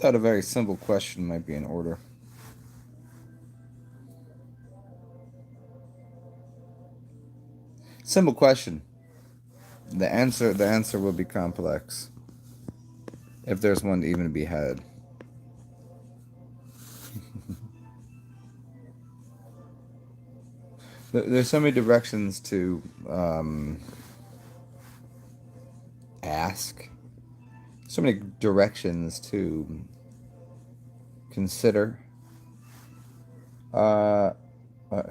Thought a very simple question might be in order. Simple question. The answer will be complex if there's one to even be had. There's so many directions to ask. So many directions to consider. Uh,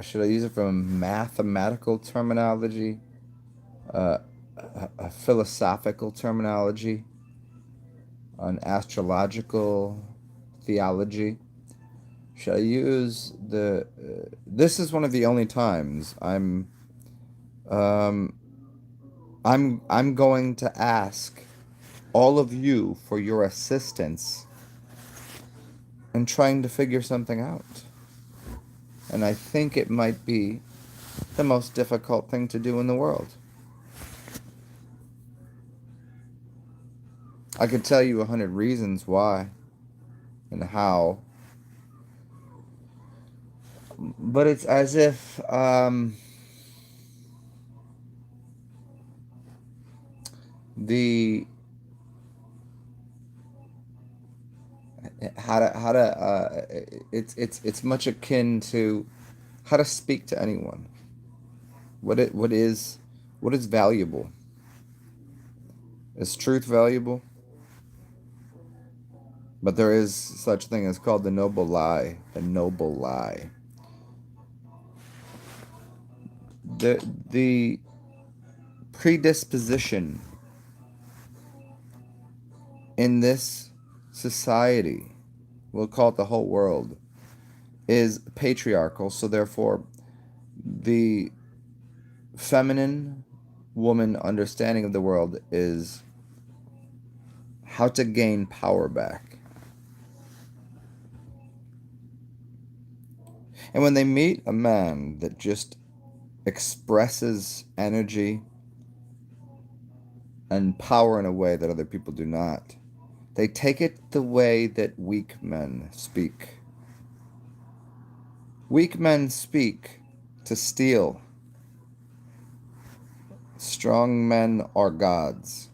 should I use it from mathematical terminology, uh, a philosophical terminology, an astrological theology? Should I use the? This is one of the only times um, I'm going to ask all of you for your assistance in trying to figure something out. And I think it might be the most difficult thing to do in the world. I could tell you 100 reasons why and how, but it's as if the how to it's much akin to how to speak to anyone. What is valuable? Is truth valuable? But there is such thing as called the noble lie. The noble lie. The predisposition in this society, we'll call it the whole world, is patriarchal. So therefore, the feminine woman understanding of the world is how to gain power back. And when they meet a man that just expresses energy and power in a way that other people do not, they take it the way that weak men speak. Weak men speak to steal. Strong men are gods.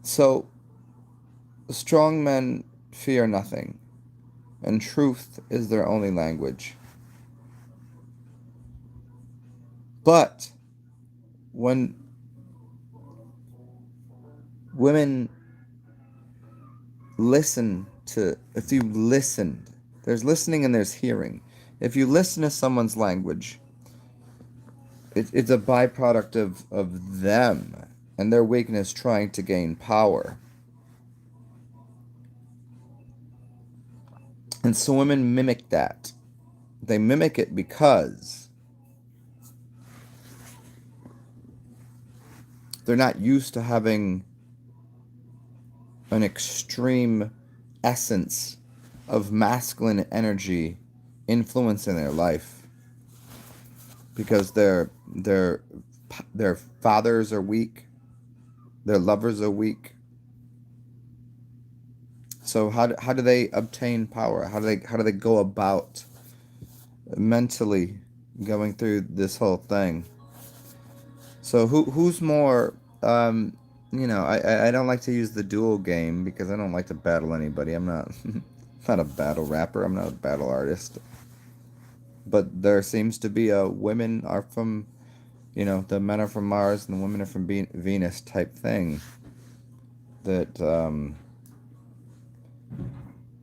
So, strong men fear nothing, and truth is their only language. But when women if you listen, there's listening and there's hearing. If you listen to someone's language, it's a byproduct of them and their weakness trying to gain power. And so women mimic that. They mimic it because they're not used to having an extreme essence of masculine energy influence in their life, because their fathers are weak, their lovers are weak. So how do they obtain power? How do they go about mentally going through this whole thing? So who's more I don't like to use the duel game because I don't like to battle anybody. I'm not not a battle rapper. I'm not a battle artist. But there seems to be a women are from, the men are from Mars and the women are from Venus type thing. That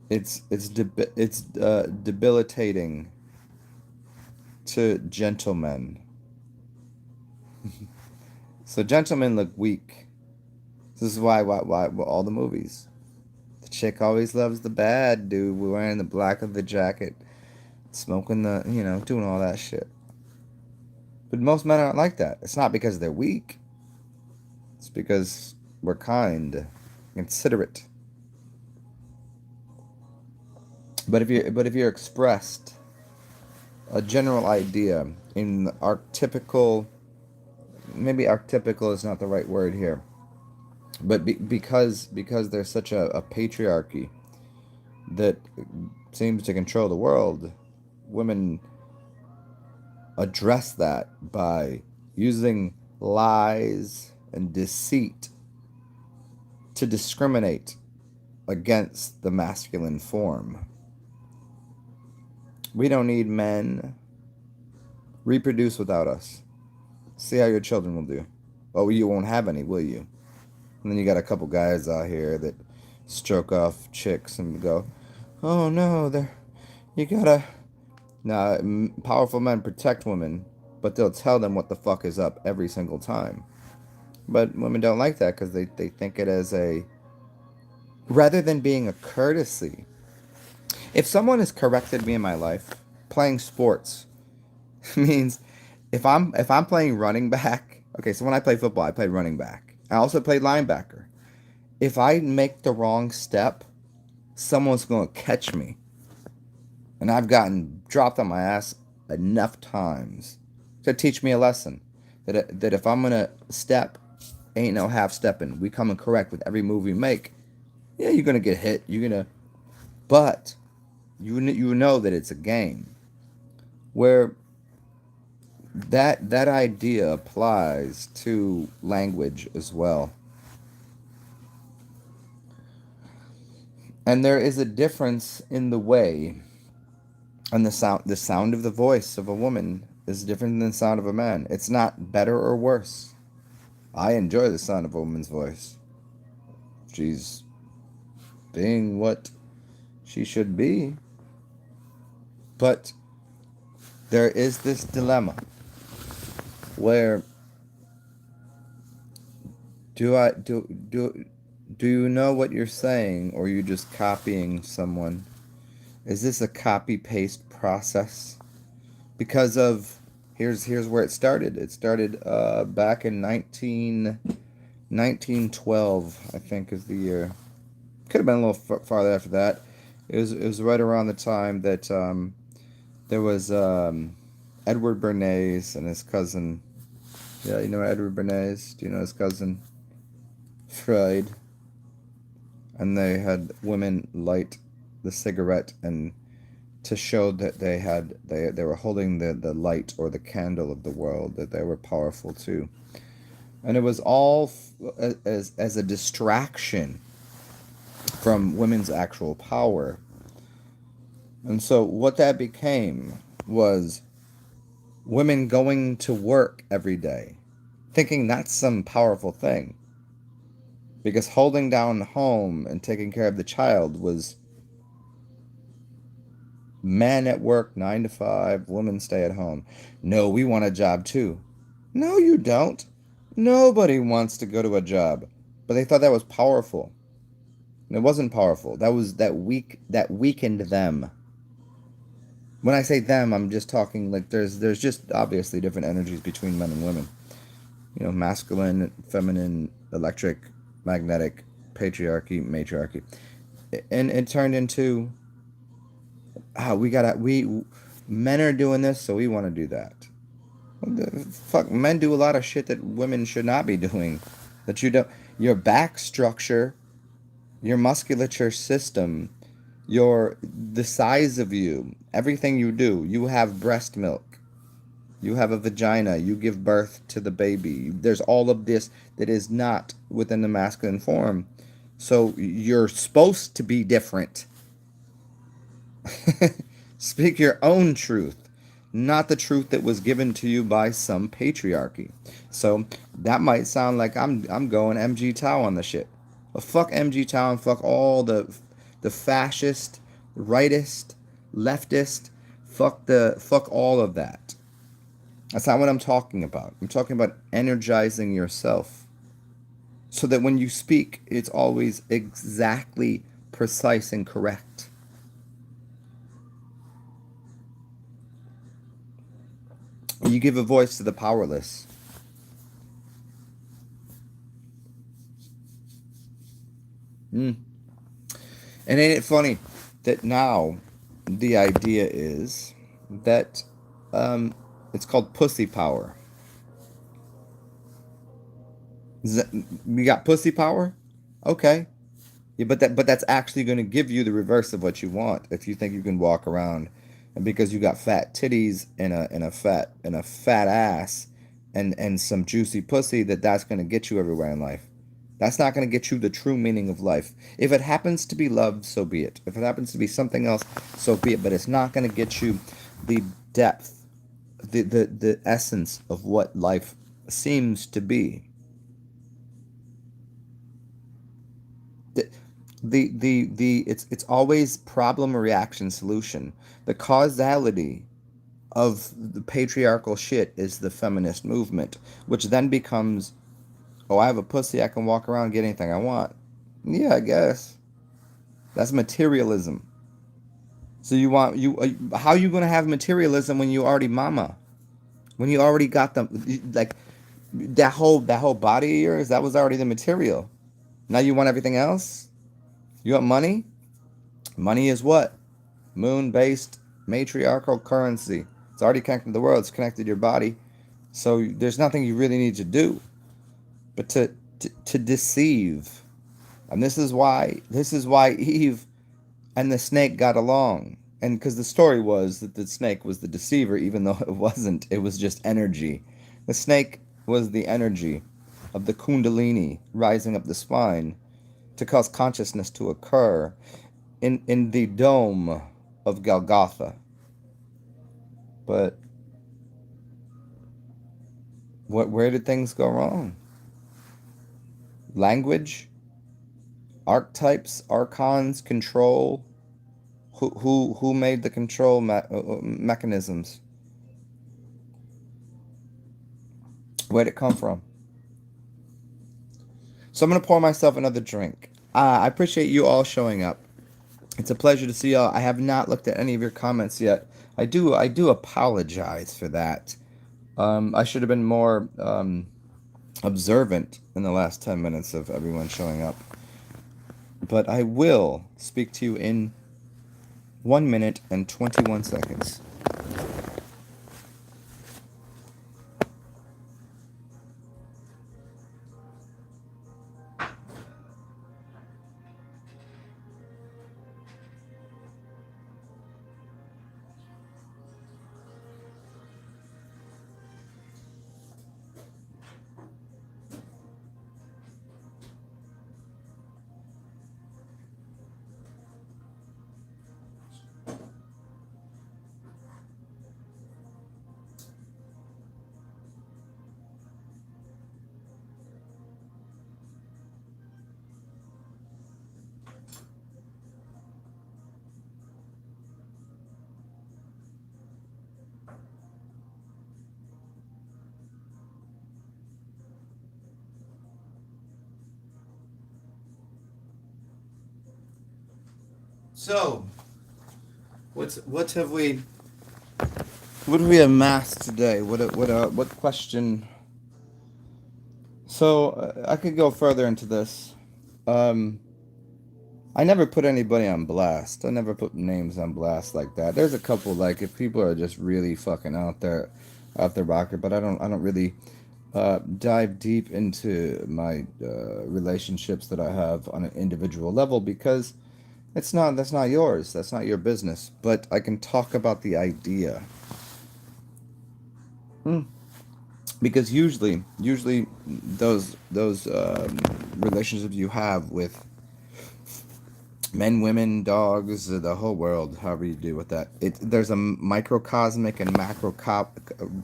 it's debilitating to gentlemen. So gentlemen look weak. This is why all the movies. The chick always loves the bad dude wearing the black of the jacket, smoking doing all that shit. But most men aren't like that. It's not because they're weak. It's because we're kind, considerate. But if you're expressed a general idea in archetypical, maybe archetypical is not the right word here. But because there's such a patriarchy that seems to control the world, women address that by using lies and deceit to discriminate against the masculine form. We don't need men. Reproduce without us. See how your children will do. Oh, you won't have any, will you? And then you got a couple guys out here that stroke off chicks and go, "Oh no, you gotta." Now, powerful men protect women, but they'll tell them what the fuck is up every single time. But women don't like that because they think it as a, rather than being a courtesy. If someone has corrected me in my life, playing sports means if I'm playing running back. Okay, so when I played football, I played running back. I also played linebacker. If I make the wrong step, someone's going to catch me. And I've gotten dropped on my ass enough times to teach me a lesson that if I'm going to step, ain't no half stepping. We coming correct with every move we make. Yeah, you're going to get hit. You're going to, but you know that it's a game where that idea applies to language as well. And there is a difference in the way, and the sound of the voice of a woman is different than the sound of a man. It's not better or worse. I enjoy the sound of a woman's voice. She's being what she should be. But there is this dilemma where do you know what you're saying, or are you just copying someone? Is this a copy paste process? Because of, here's where it started. It started back in 1912, I think is the year. Could have been a little farther after that. It was right around the time that there was Edward Bernays and his cousin. Yeah, you know Edward Bernays? Do you know his cousin Freud? And they had women light the cigarette and to show that they were holding the light or the candle of the world, that they were powerful too. And it was all as a distraction from women's actual power. And so what that became was women going to work every day thinking that's some powerful thing, because holding down home and taking care of the child was men at work 9 to 5, women stay at home. No, we want a job too. No, you don't. Nobody wants to go to a job. But they thought that was powerful. And it wasn't powerful. That weakened them. When I say them, I'm just talking like there's just obviously different energies between men and women. You know, masculine, feminine, electric, magnetic, patriarchy, matriarchy. And it turned into we men are doing this, so we want to do that. Fuck, men do a lot of shit that women should not be doing. That you don't. Your back structure, your musculature system, the size of you, everything you do. You have breast milk. You have a vagina. You give birth to the baby. There's all of this that is not within the masculine form. So you're supposed to be different. Speak your own truth, not the truth that was given to you by some patriarchy. So that might sound like I'm going MG Tao on the shit. Well, fuck MG Tao and fuck all the fascist, rightist, leftist, fuck all of that. That's not what I'm talking about. I'm talking about energizing yourself so that when you speak, it's always exactly precise and correct. You give a voice to the powerless. And ain't it funny that now the idea is that it's called pussy power. You got pussy power? Okay. Yeah, but that's actually going to give you the reverse of what you want if you think you can walk around, and because you got fat titties and a fat ass and some juicy pussy, that's going to get you everywhere in life. That's not going to get you the true meaning of life. If it happens to be love, so be it. If it happens to be something else, so be it. But it's not going to get you the depth, the essence of what life seems to be. the the it's always problem reaction solution. The causality of the patriarchal shit is the feminist movement, which then becomes, oh, I have a pussy, I can walk around and get anything I want. Yeah, I guess that's materialism. So you want you how you gonna have materialism when you already mama, when you already got them, like that whole body of yours, that was already the material. Now you want everything else. You want money. Money is what? Moon based matriarchal currency. It's already connected to the world, it's connected to your body. So there's nothing you really need to do but to deceive. And this is why Eve and the snake got along. And because the story was that the snake was the deceiver, even though it wasn't, it was just energy. The snake was the energy of the kundalini rising up the spine to cause consciousness to occur in the dome of Golgotha. But where did things go wrong? Language, archetypes, archons, control. Who made the control mechanisms? Where'd it come from? So I'm gonna pour myself another drink. I appreciate you all showing up. It's a pleasure to see y'all. I have not looked at any of your comments yet. I do apologize for that. I should have been more observant in the last 10 minutes of everyone showing up. But I will speak to you in 1 minute and 21 seconds. So, what have we amassed today? What question? So I could go further into this. Um, I never put anybody on blast. I never put names on blast like that. There's a couple, like, if people are just really fucking out there rocker, but I don't really dive deep into my relationships that I have on an individual level because that's not yours. That's not your business. But I can talk about the idea. Hmm. Because usually those relationships you have with men, women, dogs, the whole world, however you deal with that. There's a microcosmic and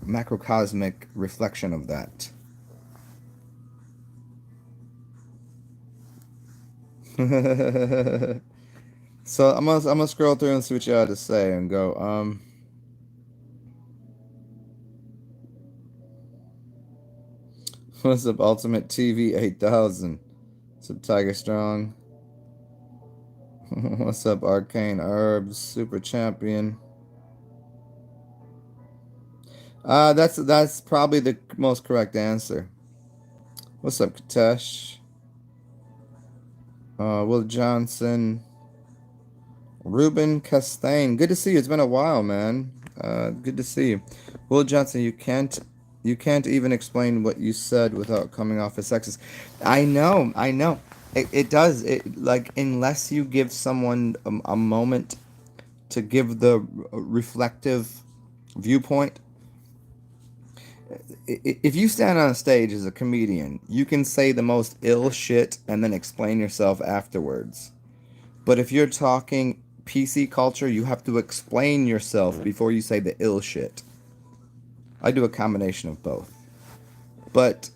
macrocosmic reflection of that. So I'm gonna scroll through and see what you had to say and go. What's up, Ultimate TV 8000? What's up, Tiger Strong? What's up, Arcane Herbs? Super Champion. That's probably the most correct answer. What's up, Katesh? Will Johnson. Ruben Castaigne. Good to see you. It's been a while, man. Good to see you. Will Johnson, you can't You can't even explain what you said without coming off as sexist. I know. It does. It like unless you give someone a moment to give the reflective viewpoint. If you stand on a stage as a comedian, you can say the most ill shit and then explain yourself afterwards. But if you're talking PC culture, you have to explain yourself before you say the ill shit. I do a combination of both. But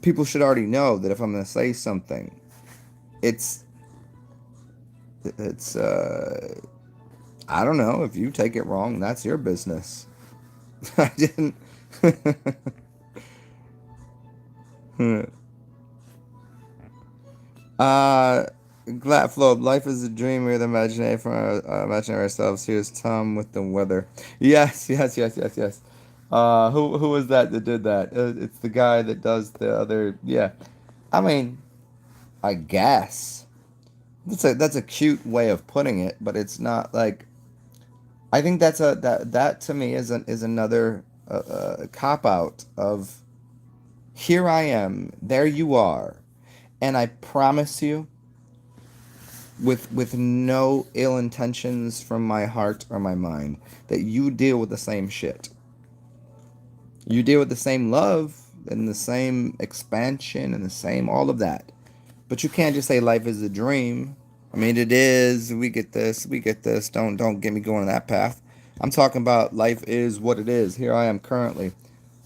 people should already know that if I'm going to say something, it's it's I don't know, if you take it wrong, that's your business. I didn't. uh Glad Flow, life is a dream. We're the imaginary from our imaginary ourselves. Here's Tom with the weather. Yes, yes, yes, yes, yes. Who was that did that? It's the guy that does the other. Yeah, I mean, I guess that's a cute way of putting it, but it's not like. I think that to me is another cop out of here I am, there you are, and I promise you, with no ill intentions from my heart or my mind, that you deal with the same shit. You deal with the same love and the same expansion and the same all of that. But you can't just say life is a dream. I mean, it is. We get this. We get this. Don't get me going on that path. I'm talking about life is what it is. Here I am currently.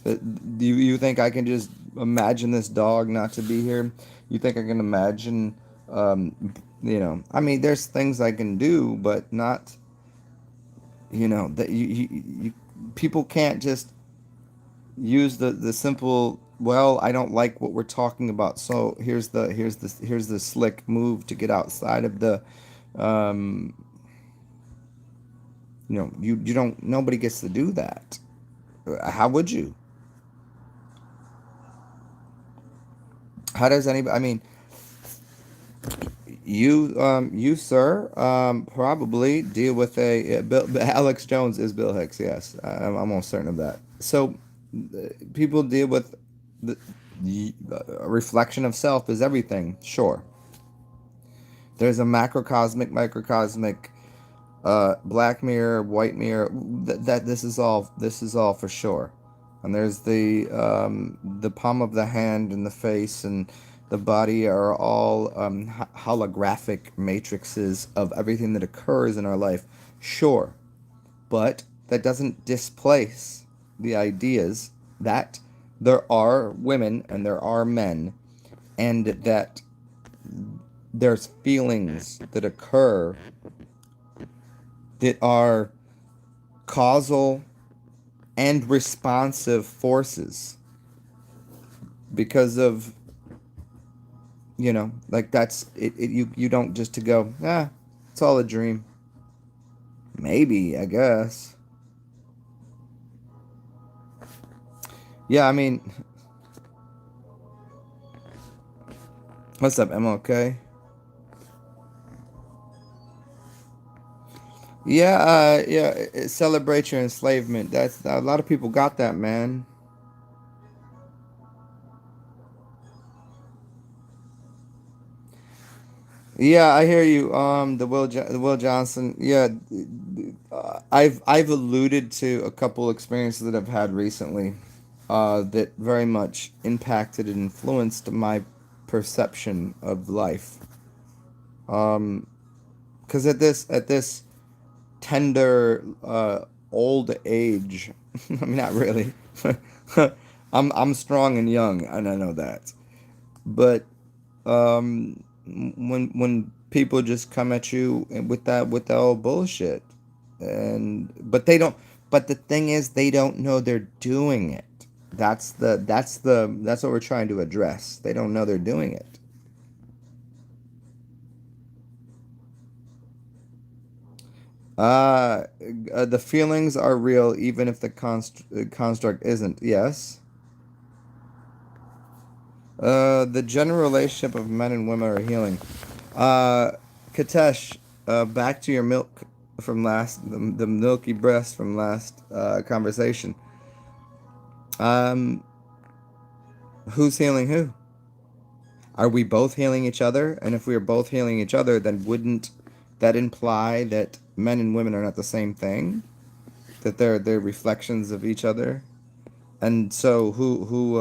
Do you think I can just imagine this dog not to be here? You think I can imagine, I mean, there's things I can do, but not, that people can't just use the simple, well, I don't like what we're talking about, so here's the slick move to get outside of the, um, you don't, nobody gets to do that. How would you? How does anybody, I mean, you sir, probably deal with Alex Jones is Bill Hicks. Yes, I'm almost certain of that. So, people deal with a reflection of self is everything. Sure, there's a macrocosmic, microcosmic, black mirror, white mirror. That this is all for sure. And there's the palm of the hand and the face and the body are all holographic matrices of everything that occurs in our life. Sure, but that doesn't displace the ideas that there are women and there are men, and that there's feelings that occur that are causal and responsive forces because of, like that's it you don't just to go, it's all a dream. Maybe, I guess. Yeah, I mean, what's up, MLK? Yeah, yeah, celebrate your enslavement. That's a lot of people got that, man. Yeah, I hear you. The Will Johnson. Yeah, I've alluded to a couple experiences that I've had recently, that very much impacted and influenced my perception of life. Because at this tender, old age, I mean, not really. I'm strong and young, and I know that. But when people just come at you with that old bullshit, and but they don't. But the thing is, they don't know they're doing it. That's what we're trying to address. They don't know they're doing it. Uh, the feelings are real, even if the construct isn't. Yes. The general relationship of men and women are healing. Uh, Katesh, back to your milk from last, the milky breast from last conversation. Um, who's healing who? Are we both healing each other? And if we are both healing each other, then wouldn't that imply that men and women are not the same thing? That they're reflections of each other? And so who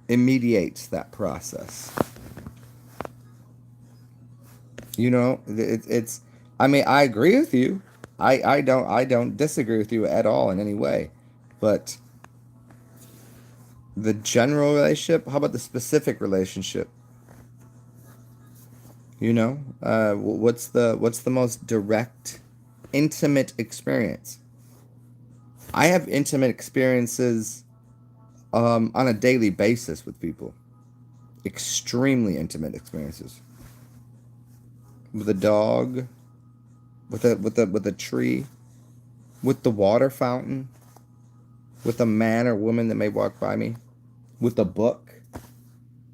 mediates that process? You know, it's. I mean, I agree with you. I don't disagree with you at all in any way, but the general relationship. How about the specific relationship? You know, what's the most direct, intimate experience? I have intimate experiences on a daily basis with people. Extremely intimate experiences with a dog, with a tree, with the water fountain, with a man or woman that may walk by me, with a book,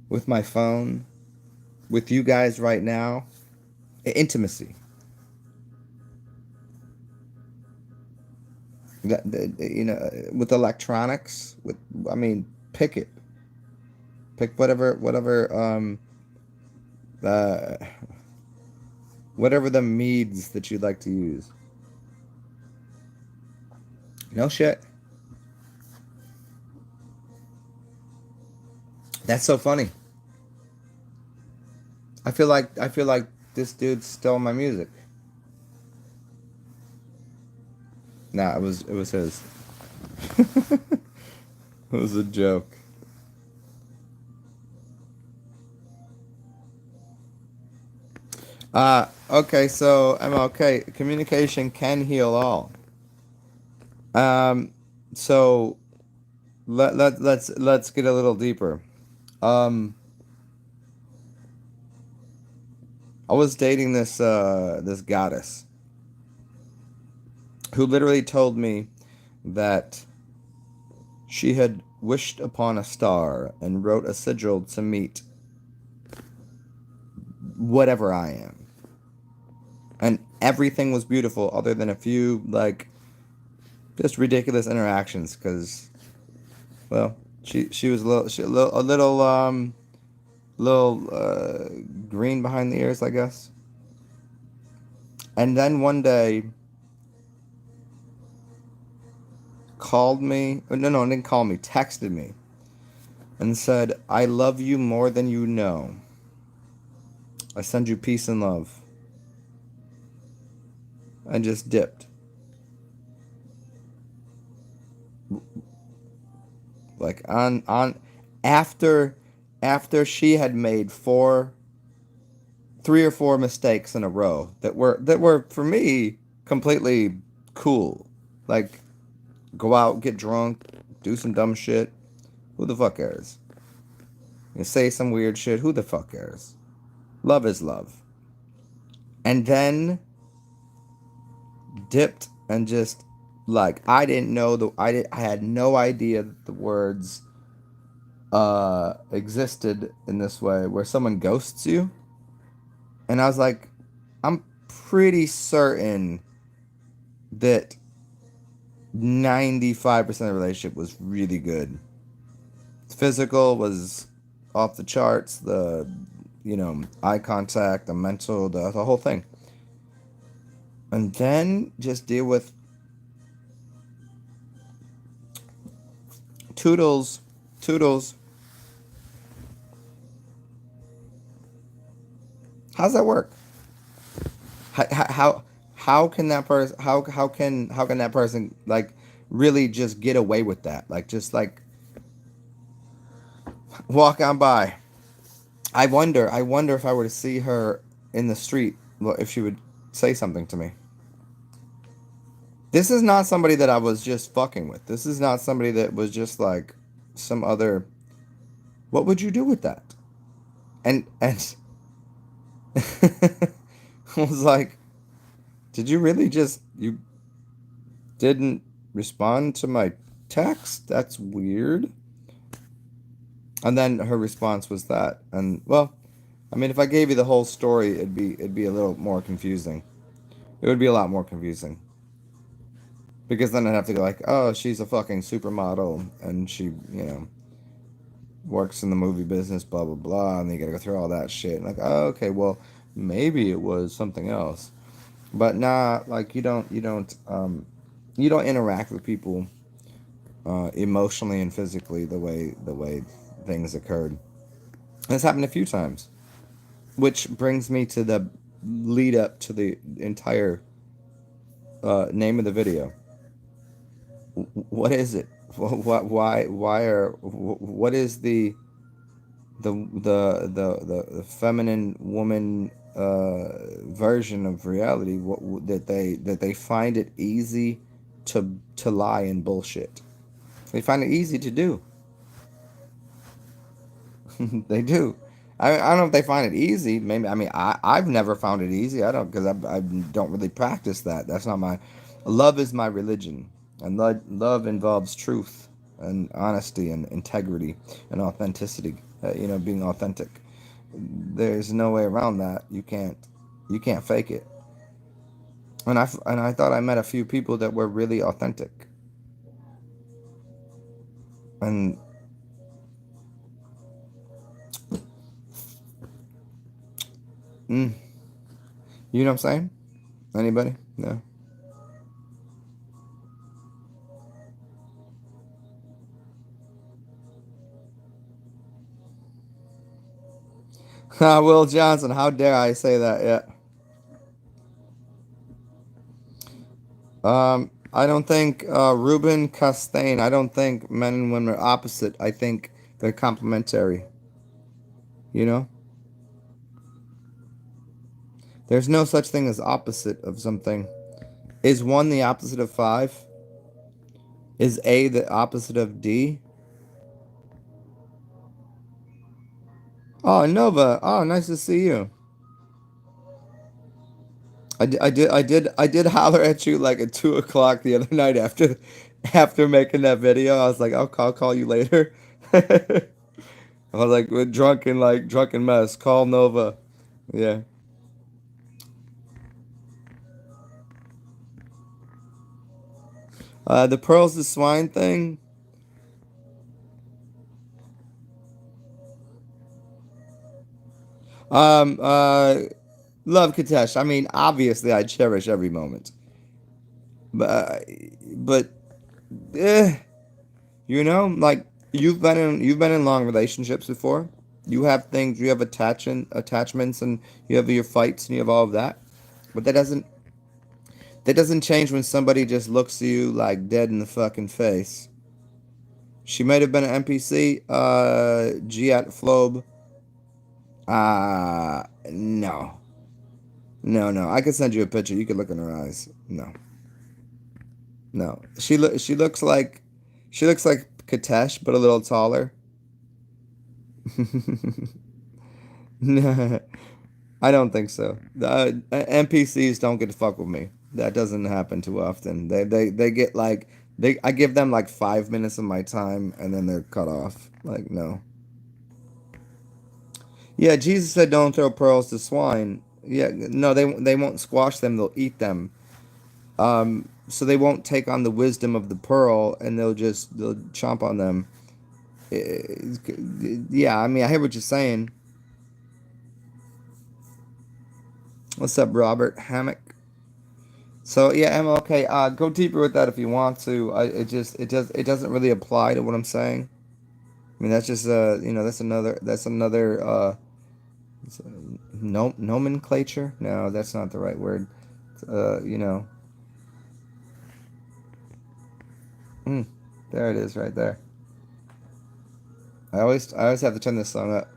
with my phone, with you guys right now. Intimacy. With electronics, with I mean, pick it, pick uh, whatever the meads that you'd like to use. No shit. That's so funny. I feel like this dude stole my music. Nah, it was his. It was a joke. Okay, so MLK, communication can heal all. Um, so let's get a little deeper. Um, I was dating this goddess who literally told me that she had wished upon a star and wrote a sigil to meet whatever I am. And everything was beautiful other than a few like just ridiculous interactions cuz well, she was a little green behind the ears, I guess. And then one day called me, no, didn't call me, texted me and said, "I love you more than you know. I send you peace and love." And just dipped. Like on after after she had made three or four mistakes in a row that were for me completely cool. Like go out, get drunk, do some dumb shit. Who the fuck cares? You say some weird shit. Who the fuck cares? Love is love. And then dipped and just like I had no idea that the words existed in this way where someone ghosts you. And I was like, I'm pretty certain that 95% of the relationship was really good. Physical was off the charts, eye contact, the mental, the whole thing. And then just deal with toodles, toodles. How's that work? How can that person how can that person like really just get away with that? Like just like walk on by. I wonder if I were to see her in the street, if she would say something to me. This is not somebody that I was just fucking with. This is not somebody that was just like some other. What would you do with that? And I was like, did you really just you didn't respond to my text? That's weird. And then her response was that. And well, I mean, if I gave you the whole story, it'd be a little more confusing. It would be a lot more confusing. Because then I'd have to go like, oh, she's a fucking supermodel and she, works in the movie business, blah blah blah, and then you gotta go through all that shit. Like, oh, okay, well, maybe it was something else, but nah, like you don't interact with people emotionally and physically the way things occurred. And it's happened a few times, which brings me to the lead up to the entire name of the video. What is it? What? Why are? What is the feminine woman version of reality? That they find it easy to lie and bullshit. They find it easy to do. They do. I don't know if they find it easy. Maybe I mean I've never found it easy. I don't because I don't really practice that. That's not my love is my religion, and love involves truth and honesty and integrity and authenticity. Being authentic. There's no way around that. You can't fake it. And I thought I met a few people that were really authentic. And mm, you know what I'm saying? Anybody? No. Will Johnson, how dare I say that? Yeah. I don't think Ruben Costain. I don't think men and women are opposite. I think they're complementary. You know, there's no such thing as opposite of something. Is one the opposite of five? Is A the opposite of D? Oh, Nova. Oh, nice to see you. I did holler at you like at 2 o'clock the other night after making that video. I was like, I'll call you later. I was like, we're drunken mess. Call Nova. Yeah. The pearls to swine thing. Um. Uh. Love Katesh. I mean, obviously, I cherish every moment. But eh, like you've been in long relationships before. You have things. You have attachments, and you have your fights, and you have all of that. But that doesn't change when somebody just looks at you like dead in the fucking face. She might have been an NPC. Giat Flob. No. No, no. I could send you a picture. You could look in her eyes. No, no. She looks like Katesh, but a little taller. No, I don't think so. The NPCs don't get to fuck with me. That doesn't happen too often. They get like I give them like 5 minutes of my time and then they're cut off. Like no. Yeah, Jesus said don't throw pearls to swine. Yeah, no, they won't squash them. They'll eat them. So they won't take on the wisdom of the pearl, and they'll chomp on them. Eh, Yeah, I mean, I hear what you're saying. What's up, Robert Hammock? So yeah, Emma. Okay, go deeper with that if you want to. It doesn't really apply to what I'm saying. I mean, that's just that's another no nomenclature. No, that's not the right word. Uh, you know, mm, there it is, right there. I always have to turn this song up.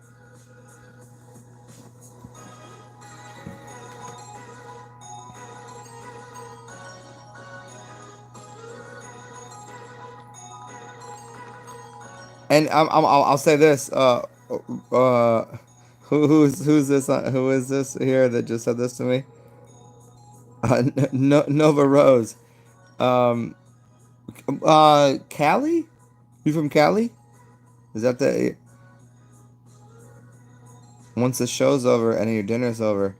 And I'll say this. Uh, who's this? Who is this here that just said this to me? Nova Rose. Um, Cali? You from Cali? Is that the once the show's over and your dinner's over,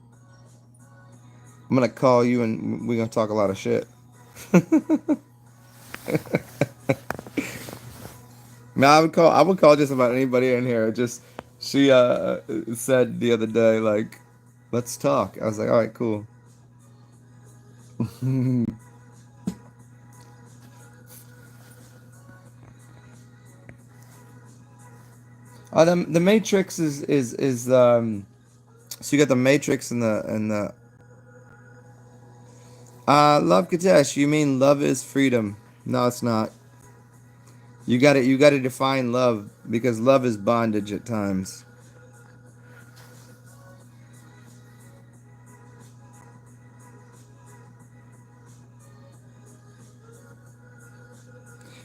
I'm gonna call you and we're gonna talk a lot of shit. No, I would call just about anybody in here. Just she said the other day like, let's talk. I was like, all right, cool. The Matrix is. So you got the Matrix and the love Kadesh. You mean love is freedom? No, it's not. You got to define love because love is bondage at times.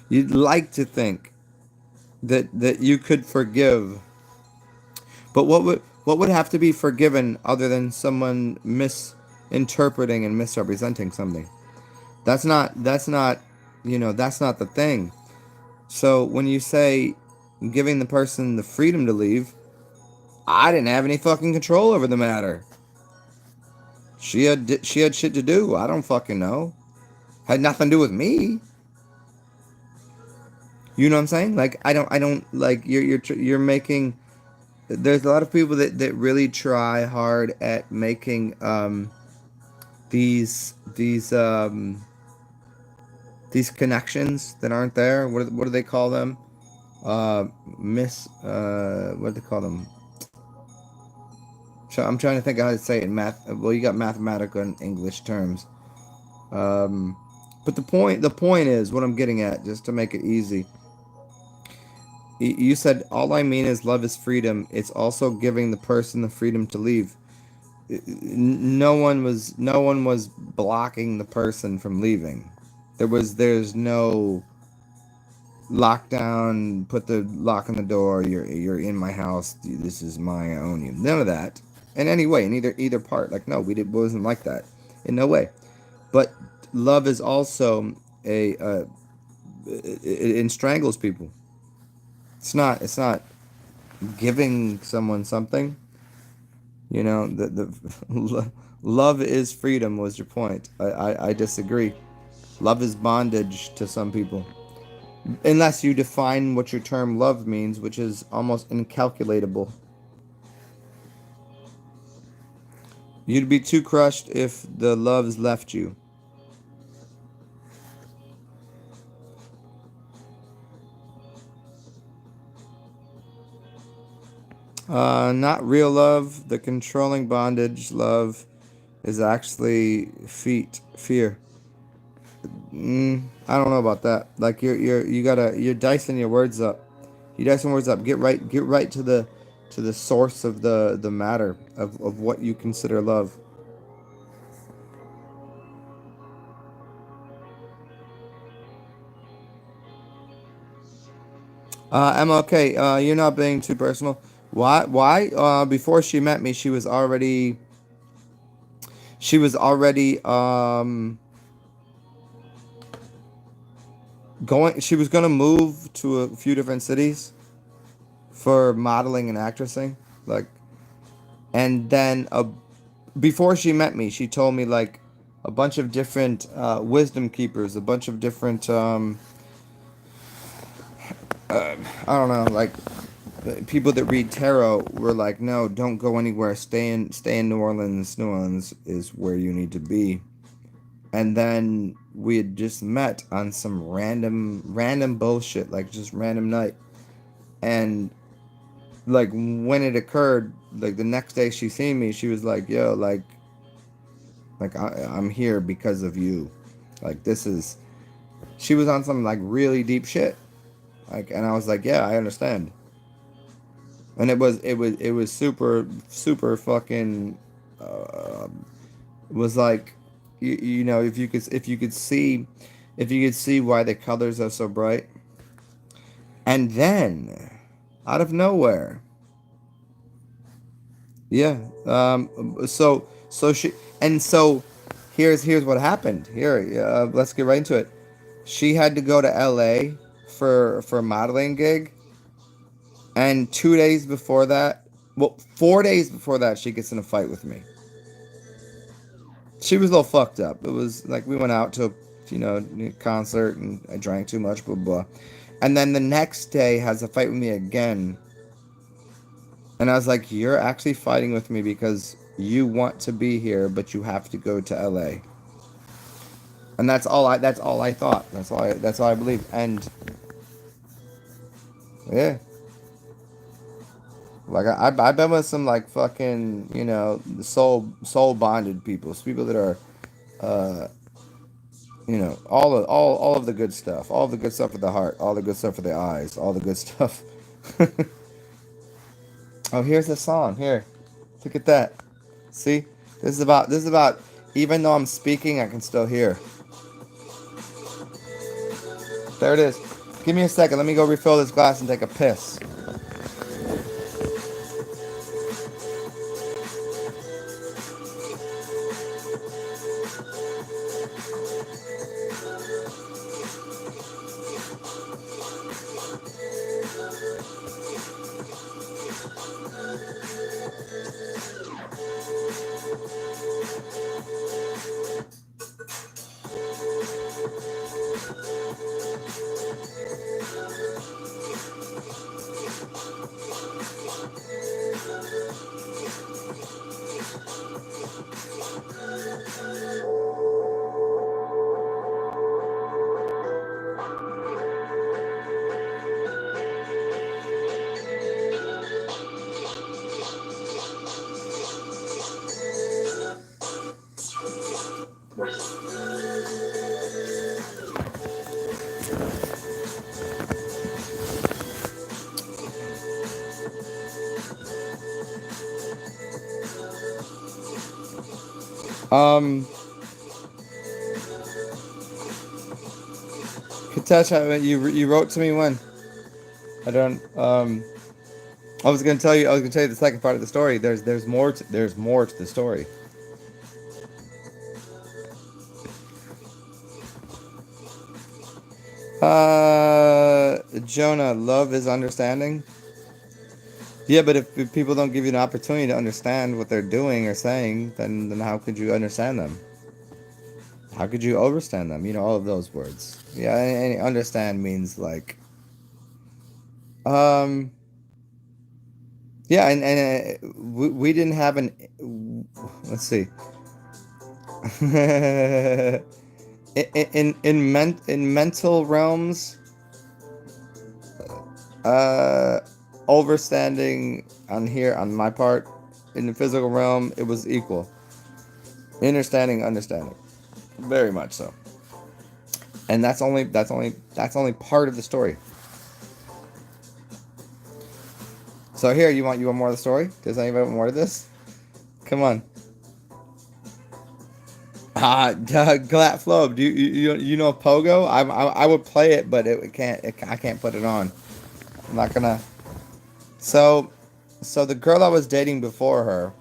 You'd like to think that you could forgive, but what would have to be forgiven other than someone misinterpreting and misrepresenting something? That's not that's not the thing. So when you say giving the person the freedom to leave, I didn't have any fucking control over the matter. She had shit to do. I don't fucking know. Had nothing to do with me. You know what I'm saying? Like I don't like you're making. There's a lot of people that really try hard at making these connections that aren't there. What do they call them? Miss what do they call them? So I'm trying to think of how to say it in math. Well, you got mathematical and English terms. Um, but the point is what I'm getting at, just to make it easy. You said all I mean is love is freedom. It's also giving the person the freedom to leave. No one was blocking the person from leaving. There's no lockdown. Put the lock on the door. You're in my house. This is mine. I own you. None of that. In any way, in either part. Like no, wasn't like that. In no way. But love is also it strangles people. It's not giving someone something. The love is freedom was your point. I disagree. Love is bondage to some people. Unless you define what your term love means, which is almost incalculable. You'd be too crushed if the loves left you. Not real love. The controlling bondage love is actually fear. I don't know about that. Like you're dicing your words up. You dicing words up. Get right to the source of the matter of what you consider love. I'm okay. You're not being too personal. Why? Before she met me, she was already going. She was gonna move to a few different cities for modeling and actressing. Like, and then before she met me, she told me like a bunch of different wisdom keepers, a bunch of different I don't know, like people that read tarot were like, no, don't go anywhere. Stay in New Orleans. New Orleans is where you need to be. And then we had just met on some random bullshit, like just random night. And like when it occurred, like the next day she seen me, she was like, yo, like I'm here because of you. Like this is she was on some like really deep shit. Like, and I was like, yeah, I understand. And it was super fucking uh, was like if you could see why the colors are so bright. And then out of nowhere, yeah, she and so here's what happened here. Let's get right into it. She had to go to LA for a modeling gig. And 2 days before that, well, 4 days before that, she gets in a fight with me. She was a little fucked up. It was like we went out to concert, and I drank too much, blah blah. And then the next day has a fight with me again, and I was like, "You're actually fighting with me because you want to be here, but you have to go to LA." And that's all I thought. That's all I believed. And yeah, like I've been with some like fucking soul bonded people, people that are uh all of the good stuff, all of the good stuff for the heart, all the good stuff for the eyes, all the good stuff. Oh, here's the song. Here, look at that. See, this is about. Even though I'm speaking, I can still hear. There it is. Give me a second. Let me go refill this glass and take a piss. Um, Katesh, you wrote to me when? I don't. I was gonna tell you. I was gonna tell you the second part of the story. There's more to the story. Jonah, love is understanding. Yeah, but if people don't give you an opportunity to understand what they're doing or saying, then how could you understand them? How could you overstand them? All of those words. Yeah, and understand means like, um, yeah, and we didn't have an. Let's see. In mental realms, uh, overstanding on here on my part. In the physical realm, it was equal. Understanding, very much so. And that's only part of the story. So here, you want more of the story? Does anybody want more of this? Come on. Glat Flow. Do you know Pogo? I would play it, but I can't put it on. I'm not gonna. So, the girl I was dating before her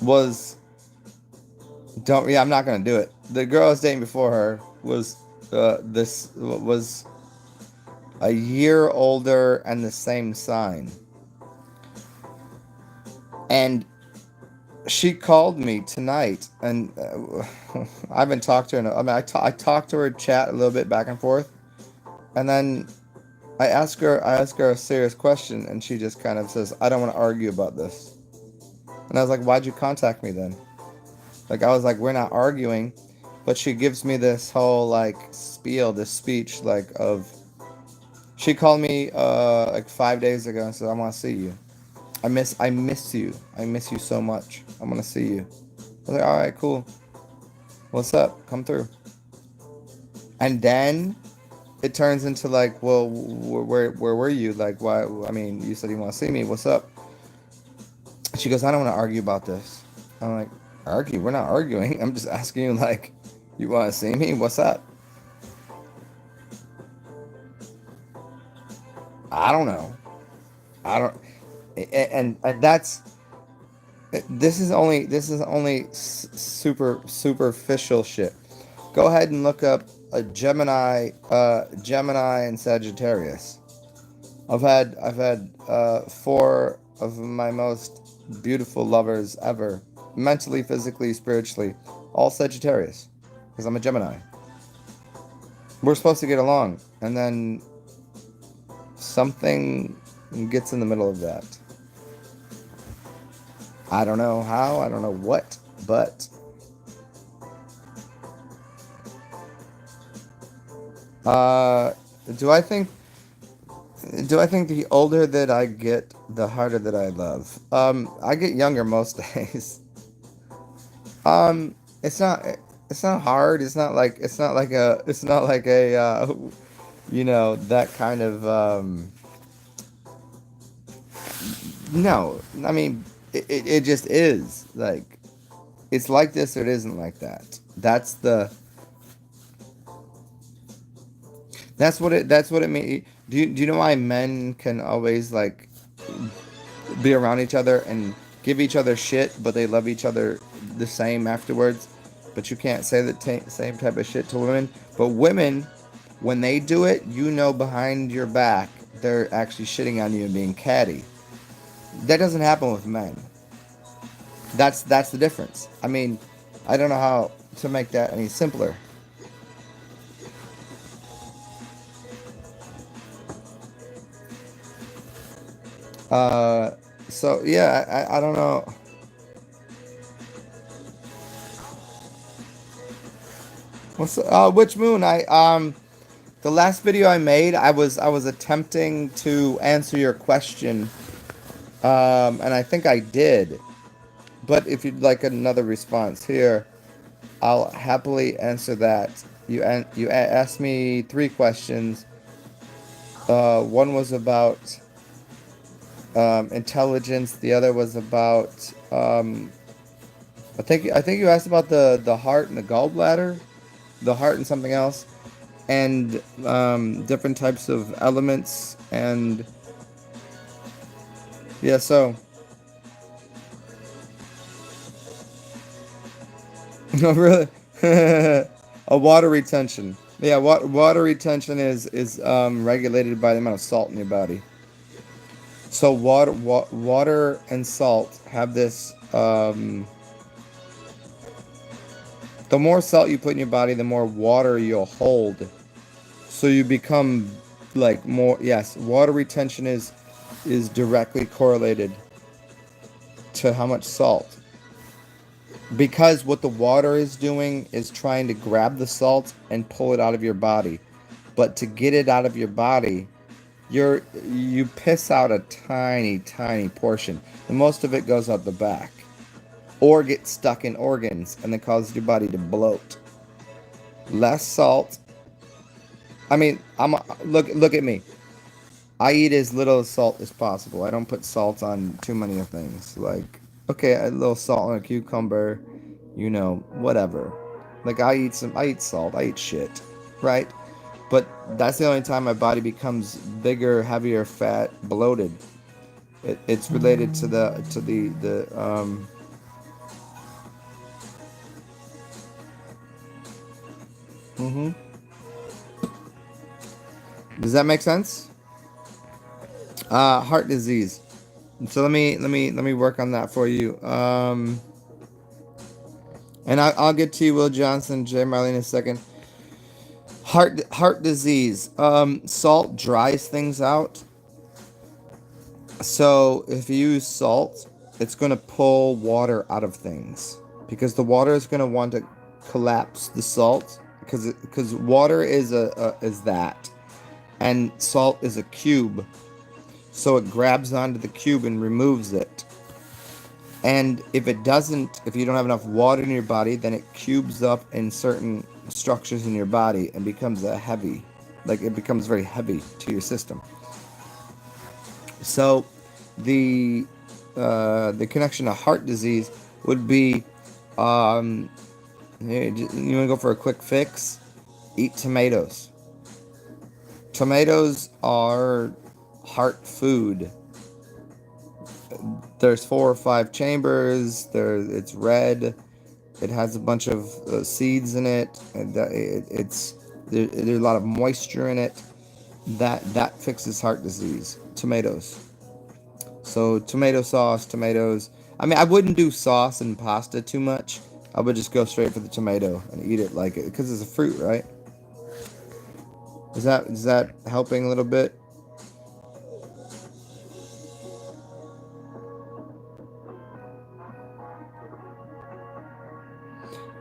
was don't yeah I'm not gonna do it. The girl I was dating before her was this was a year older and the same sign, and she called me tonight, and I haven't talked to her. I mean, I talked to her, chat a little bit back and forth, and then I ask her a serious question, and she just kind of says, "I don't want to argue about this." And I was like, "Why'd you contact me then?" Like, I was like, "We're not arguing," but she gives me this whole like spiel, this speech like of. She called me like 5 days ago and said, "I want to see you. I miss you. I miss you so much. I want to see you." I was like, "All right, cool. What's up? Come through." And then it turns into like, "Well, where were you? Like, why? I mean, you said you want to see me. What's up?" She goes, "I don't want to argue about this." I'm like, "Argue? We're not arguing. I'm just asking you, like, you want to see me? What's up?" I don't know. I don't. And that's this is only superficial shit. Go ahead and look up a Gemini and Sagittarius. I've had four of my most beautiful lovers ever, mentally, physically, spiritually, all Sagittarius, because I'm a Gemini. We're supposed to get along, and then something gets in the middle of that. I don't know how, I don't know what, but uh, do I think do I think the older that I get, the harder that I love? I get younger most days. Um, it's not it's not hard. It's not like a that kind of no. I mean, it just is like it's like this or it isn't like that. That's what it means. Do you know why men can always like be around each other and give each other shit, but they love each other the same afterwards? But you can't say the same type of shit to women. But women, when they do it, you know behind your back they're actually shitting on you and being catty. That doesn't happen with men. That's the difference. I mean, I don't know how to make that any simpler. Uh, so yeah, I don't know. Which moon? The last video I made, I was attempting to answer your question, and I think I did. But if you'd like another response here, I'll happily answer that. Asked me three questions. One was about intelligence. The other was about I think you asked about the heart and the gallbladder, the heart and something else, and different types of elements and yeah. So no, really, a water retention. Yeah, water retention is regulated by the amount of salt in your body. So water and salt have this. The more salt you put in your body, the more water you'll hold. So you become like more. Yes, water retention is directly correlated to how much salt. Because what the water is doing is trying to grab the salt and pull it out of your body. But to get it out of your body, you piss out a tiny, tiny portion. The most of it goes out the back. Or gets stuck in organs and then causes your body to bloat. Less salt. I mean, look at me. I eat as little salt as possible. I don't put salt on too many of things. Like, okay, a little salt on a cucumber, whatever. Like I eat salt, I eat shit, right? But that's the only time my body becomes bigger, heavier, fat, bloated. It's related to the. Hmm. Does that make sense? Heart disease. So let me work on that for you. And I'll get to you, Will Johnson, Jay Marley, in a second. Heart disease. Salt dries things out. So if you use salt, it's going to pull water out of things because the water is going to want to collapse the salt because water is that, and salt is a cube. So it grabs onto the cube and removes it. And if you don't have enough water in your body, then it cubes up in certain structures in your body and becomes it becomes very heavy to your system. So the connection to heart disease would be, you want to go for a quick fix? Eat tomatoes. Tomatoes are heart food. There's 4 or 5 chambers. It's red. It has a bunch of seeds in it. And there's a lot of moisture in it. That fixes heart disease. Tomatoes. So tomato sauce, tomatoes. I mean, I wouldn't do sauce and pasta too much. I would just go straight for the tomato and eat it like it because it's a fruit, right? Is that helping a little bit?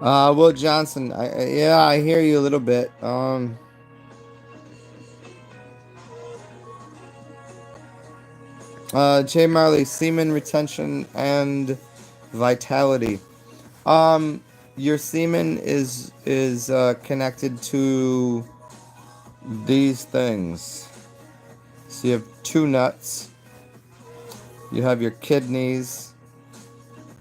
Will Johnson, yeah, I hear you a little bit. Jay Marley, semen retention and vitality. Um, your semen is connected to these things. So you have two nuts, you have your kidneys,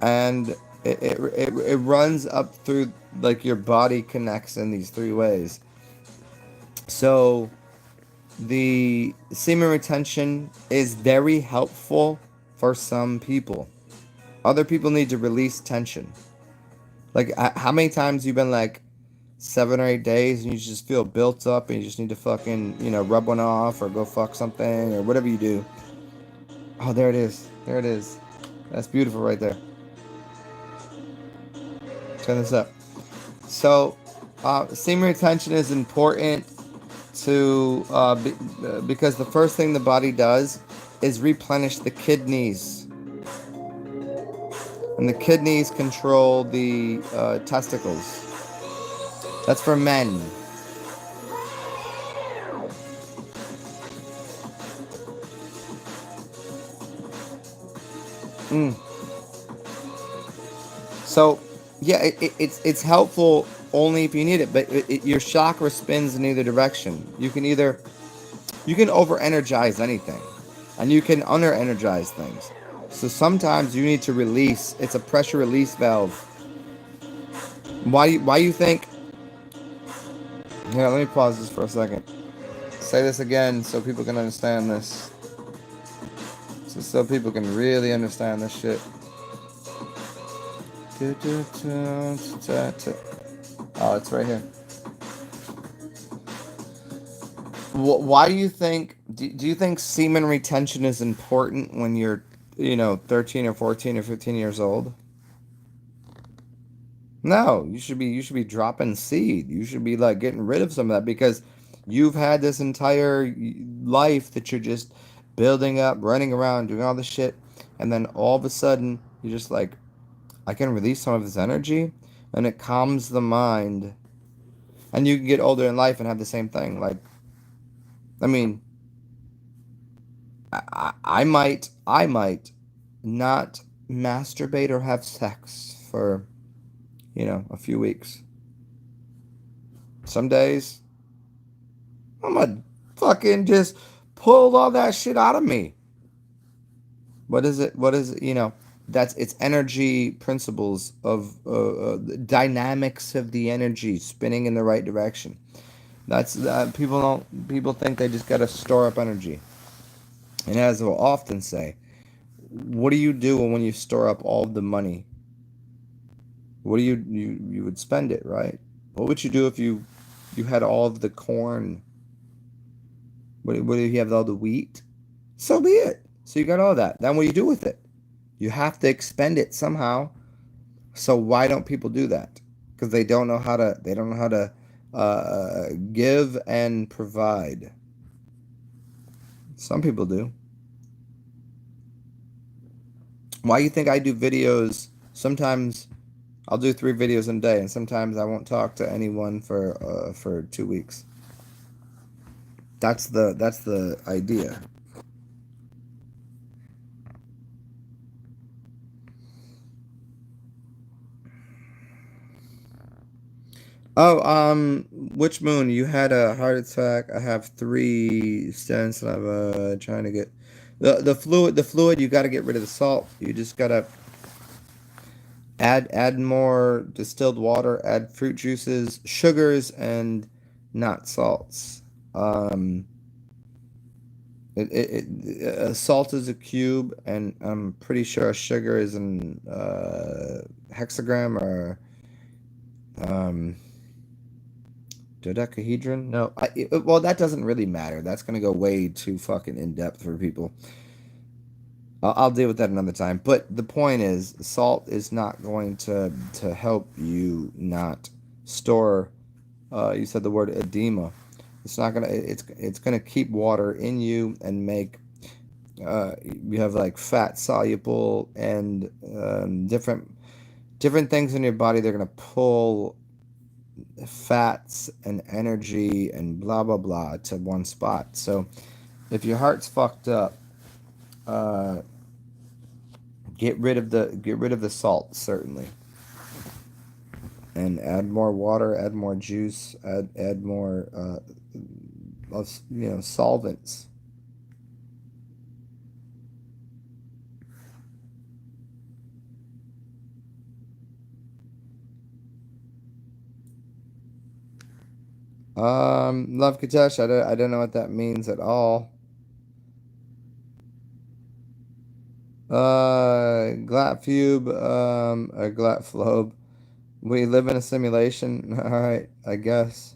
and it runs up through, like, your body connects in these three ways. So the semen retention is very helpful for some people. Other people need to release tension. Like, how many times you been like 7 or 8 days and you just feel built up and you just need to fucking, rub one off or go fuck something or whatever you do. Oh, there it is. There it is. That's beautiful right there. Turn this up. So, semen retention is important because the first thing the body does is replenish the kidneys, and the kidneys control the testicles. That's for men. Mm. So, yeah, it's helpful only if you need it, but your chakra spins in either direction. You can over energize anything, and you can under energize things. So sometimes you need to release. It's a pressure release valve. Why you think? Yeah, let me pause this for a second. Say this again so people can understand this. So people can really understand this shit. Oh, it's right here. Why do you think? Do you think semen retention is important when you're, 13 or 14 or 15 years old? No, you should be dropping seed. You should be like getting rid of some of that because you've had this entire life that you're just building up, running around, doing all this shit, and then all of a sudden you're just like, I can release some of this energy, and it calms the mind. And you can get older in life and have the same thing. Like, I mean, I might not masturbate or have sex for, a few weeks. Some days I'm gonna fucking just pull all that shit out of me. What is it? What is it? That's it's energy principles of the dynamics of the energy spinning in the right direction. That's people think they just gotta store up energy. And as I will often say, what do you do when you store up all the money? What do you would spend it, right? What would you do if you had all of the corn? What if you have all the wheat? So be it. So you got all that. Then what do you do with it? You have to expend it somehow. So why don't people do that? Because they don't know how to. They don't know how to give and provide. Some people do. Why do you think I do videos? Sometimes I'll do 3 videos in a day, and sometimes I won't talk to anyone for 2 weeks. That's the idea. Oh, which moon? You had a heart attack. I have 3 stents, and I'm trying to get the fluid. The fluid. You got to get rid of the salt. You just gotta add more distilled water. Add fruit juices, sugars, and not salts. Um, salt is a cube, and I'm pretty sure a sugar is an hexagram or um dodecahedron? No, well, that doesn't really matter. That's gonna go way too fucking in depth for people. I'll deal with that another time. But the point is, salt is not going to help you not store. You said the word edema. It's not gonna. It's gonna keep water in you and make you have like fat soluble and different things in your body. They're gonna pull fats and energy and blah blah blah to one spot. So if your heart's fucked up, uh, get rid of the salt certainly, and add more water, add more juice, add more of solvents. Love Katesh, I don't know what that means at all. Glatfube, or Glatflobe. We live in a simulation. All right, I guess.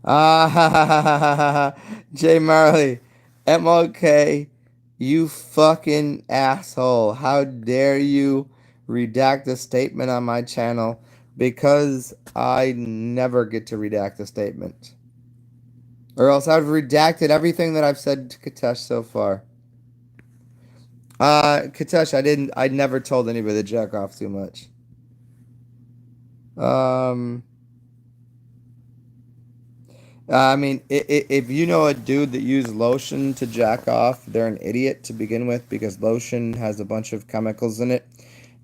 Ah, Jay Marley, MOK, you fucking asshole. How dare you redact a statement on my channel because I never get to redact a statement. Or else I've redacted everything that I've said to Katesh so far. Katesh, I never told anybody to jack off too much. Um, I mean, if you know a dude that used lotion to jack off, they're an idiot to begin with because lotion has a bunch of chemicals in it.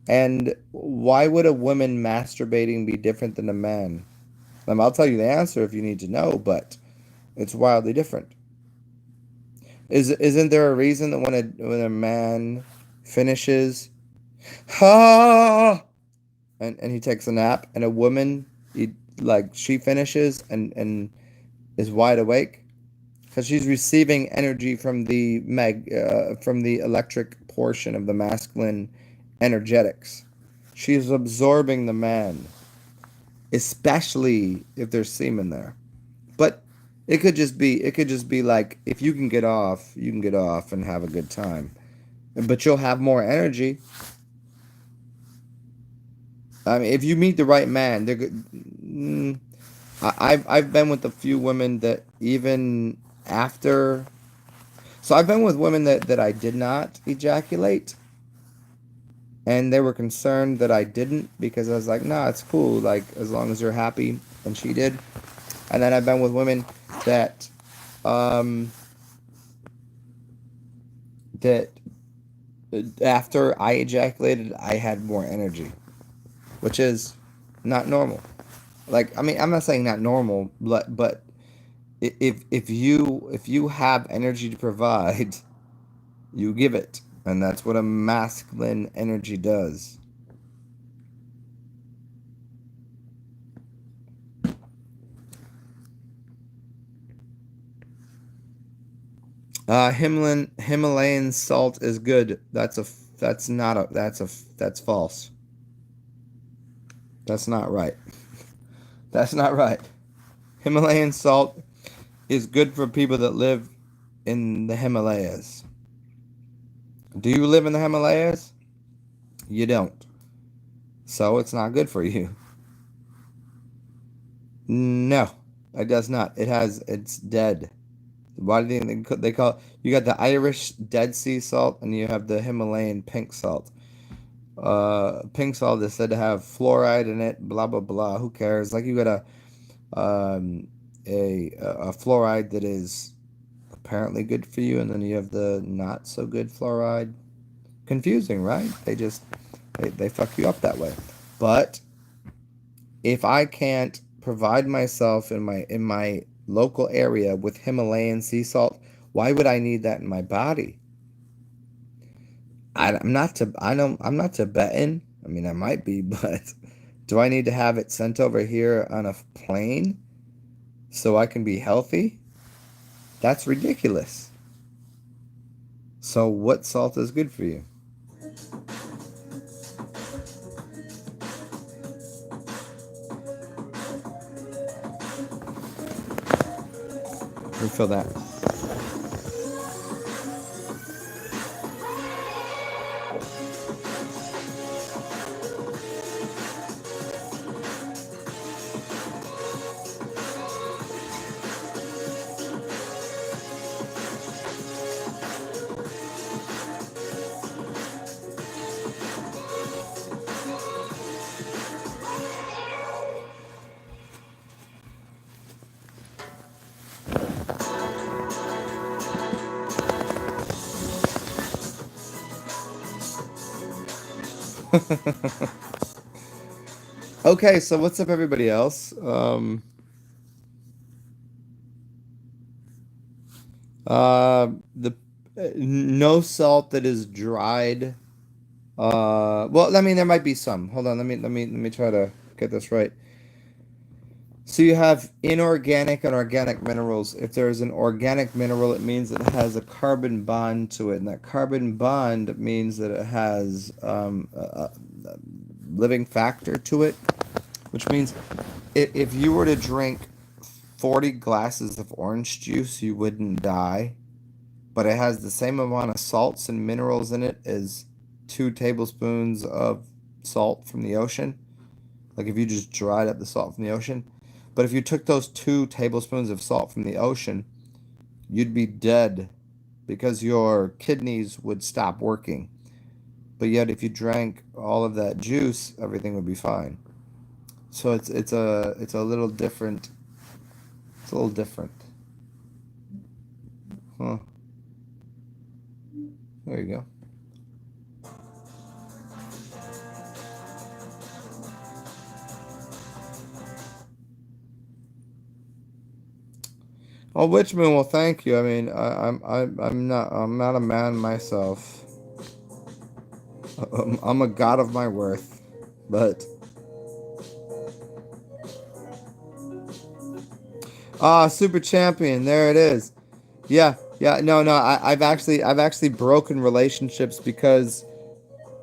And why would a woman masturbating be different than a man? I'll tell you the answer if you need to know, but it's wildly different. Isn't there a reason that when a man finishes, ha, and he takes a nap, and a woman, she finishes and is wide awake? Because she's receiving energy from the electric portion of the masculine energetics. She's absorbing the man, especially if there's semen there. But it could just be like if you can get off, you can get off and have a good time. But you'll have more energy. I mean, if you meet the right man, they're good. I've been with a few women that even after. So I've been with women that I did not ejaculate, and they were concerned that I didn't because I was like, nah, it's cool, like as long as you're happy, and she did. And then I've been with women that um that after I ejaculated, I had more energy, which is not normal. Like I mean, I'm not saying not normal, but if you have energy to provide, you give it, and that's what a masculine energy does. Himalayan salt is good. That's not a that's false. That's not right. That's not right. Himalayan salt is good for people that live in the Himalayas. Do you live in the Himalayas? You don't. So it's not good for you. No, it does not. It's dead. Why do they call you got the Irish Dead Sea salt and you have the Himalayan pink salt. Pink salt is said to have fluoride in it. Blah blah blah. Who cares? Like you got a fluoride that is apparently good for you, and then you have the not so good fluoride. Confusing, right? They fuck you up that way. But if I can't provide myself in my local area with Himalayan sea salt, why would I need that in my body? I'm not Tibetan. I mean, I might be, but do I need to have it sent over here on a plane so I can be healthy? That's ridiculous. So what salt is good for you? Refill that. Okay, so what's up, everybody else? The no salt that is dried. Well, I mean, there might be some. Hold on, let me try to get this right. So you have inorganic and organic minerals. If there's an organic mineral, it means it has a carbon bond to it, and that carbon bond means that it has a living factor to it, which means if you were to drink 40 glasses of orange juice, you wouldn't die, but it has the same amount of salts and minerals in it as 2 tablespoons of salt from the ocean. Like if you just dried up the salt from the ocean. But if you took those 2 tablespoons of salt from the ocean, you'd be dead because your kidneys would stop working. But yet if you drank all of that juice, everything would be fine. So it's a little different. It's a little different. Huh. There you go. Oh, Witchman, well, thank you. I mean, I'm not a man myself. I'm a god of my worth, but super champion, there it is. Yeah, yeah. No, no. I've actually broken relationships because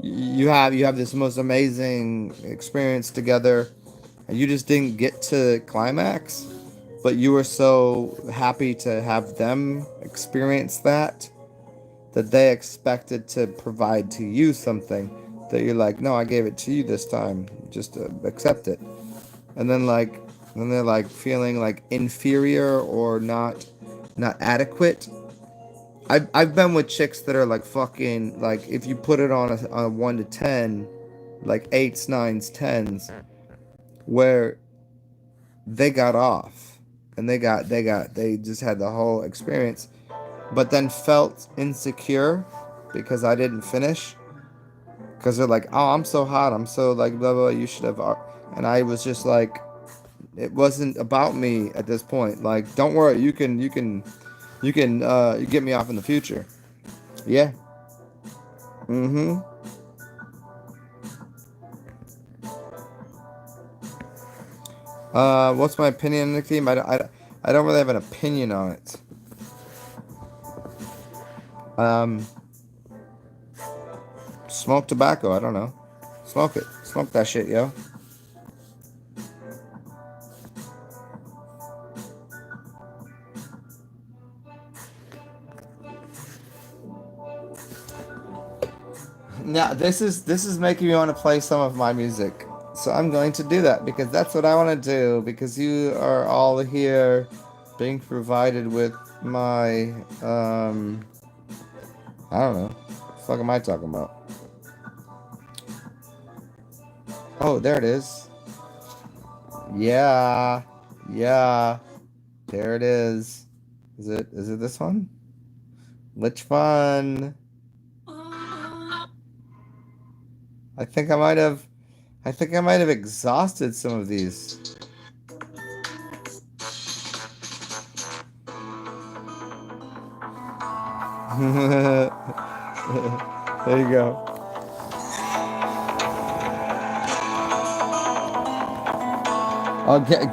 you have this most amazing experience together, and you just didn't get to climax, but you were so happy to have them experience that they expected to provide to you something that you're like, no, I gave it to you this time, just accept it. And then they're like feeling like inferior or not adequate. I've been with chicks that are like fucking, like if you put it on a 1 to 10, like eights, nines, tens, where they got off and they just had the whole experience, but then felt insecure because I didn't finish. Because they're like, oh, I'm so hot, I'm so like blah blah. You should have. And I was just like, it wasn't about me at this point. Like, don't worry, you get me off in the future. Yeah. Mm-hmm. What's my opinion on the theme? I don't really have an opinion on it. Um, Smoke tobacco. I don't know. Smoke it. Smoke that shit, yo. Now this is making me want to play some of my music. So I'm going to do that because that's what I want to do because you are all here being provided with my I don't know. What the fuck am I talking about? Oh, there it is. Yeah. Yeah. There it is. Is it this one? Which one? I think I might have I think I might have exhausted some of these. There you go.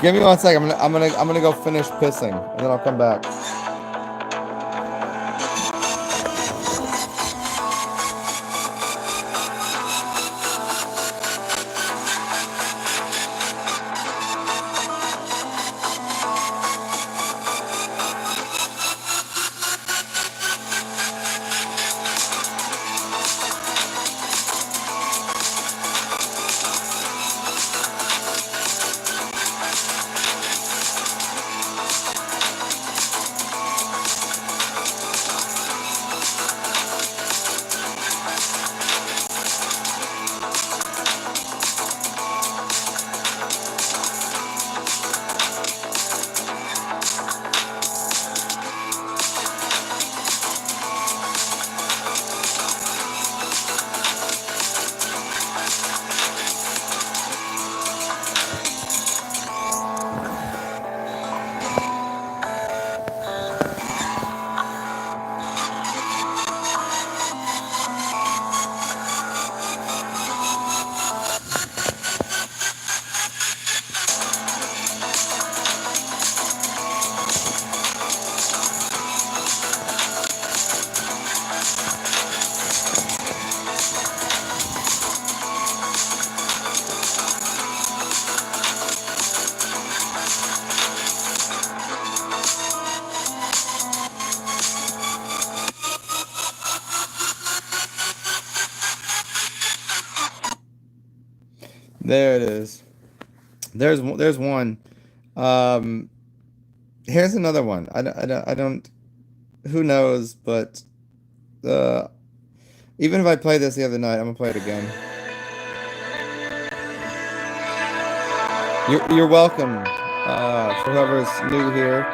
Give me 1 second. I'm gonna go finish pissing, and then I'll come back. There it is. There's one. Um, Here's another one. I don't. Who knows? But uh, even if I play this the other night, I'm gonna play it again. You're welcome. For whoever's new here.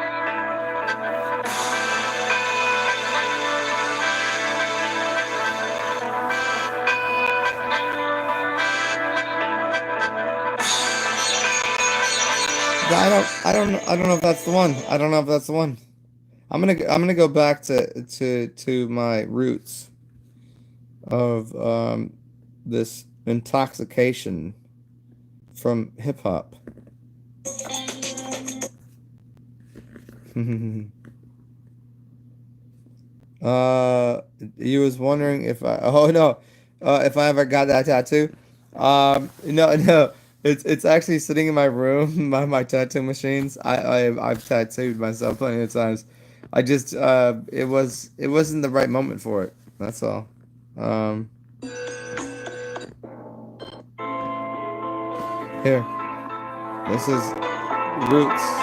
I don't know if that's the one. I don't know if that's the one. I'm gonna go back to my roots of this intoxication from hip hop. Uh, you was wondering if I, oh no, if I ever got that tattoo. No, no, it's actually sitting in my room, my tattoo machines. I've tattooed myself plenty of times. I just, it wasn't the right moment for it. That's all. Um, Here, this is Roots.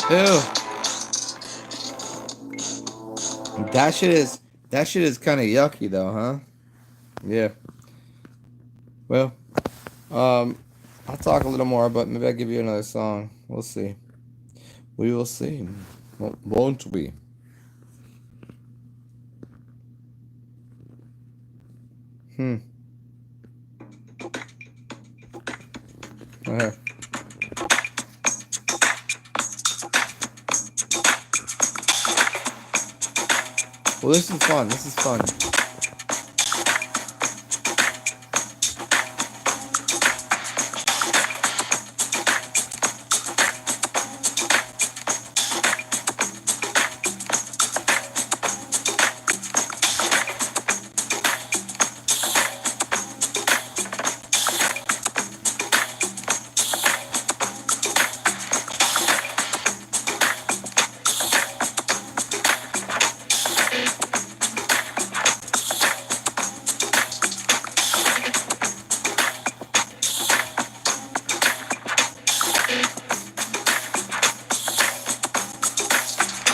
Ew, that shit is kind of yucky though, huh? Yeah. Well, um, I'll talk a little more, but maybe I'll give you another song. We'll see. We will see. Won't we? Hmm. Okay. Well, this is fun. This is fun.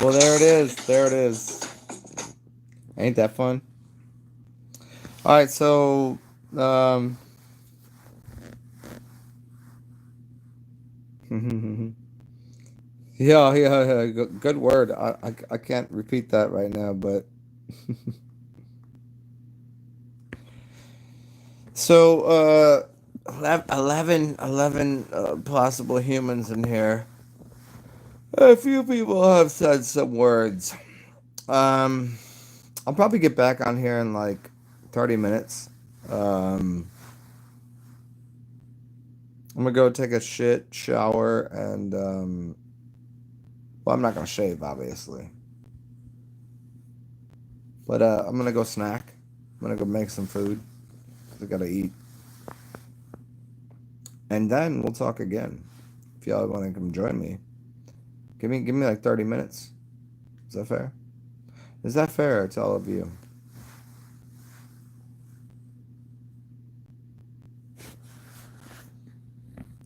Well, there it is. There it is. Ain't that fun? All right, so um, yeah. Good word. I can't repeat that right now, but so 11 possible humans in here. A few people have said some words. Um, I'll probably get back on here in like 30 minutes. Um, I'm gonna go take a shit, shower, and well, I'm not gonna shave, obviously, but I'm gonna go snack. I'm gonna go make some food 'cause I gotta eat, and then we'll talk again. If y'all want to come join me, give me like 30 minutes. Is that fair? Is that fair to all of you?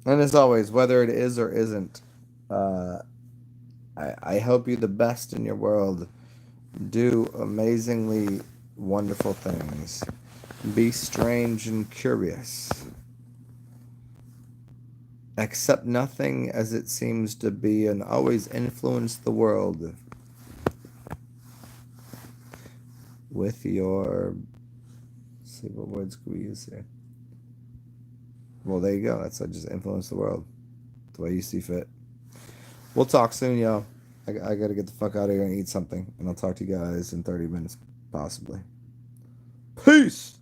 And as always, whether it is or isn't, uh, I hope you the best in your world. Do amazingly wonderful things. Be strange and curious. Accept nothing as it seems to be and always influence the world with your. Let's see, what words could we use here? Well, there you go. That's just influence the world the way you see fit. We'll talk soon, y'all. I gotta get the fuck out of here and eat something, and I'll talk to you guys in 30 minutes, possibly. Peace!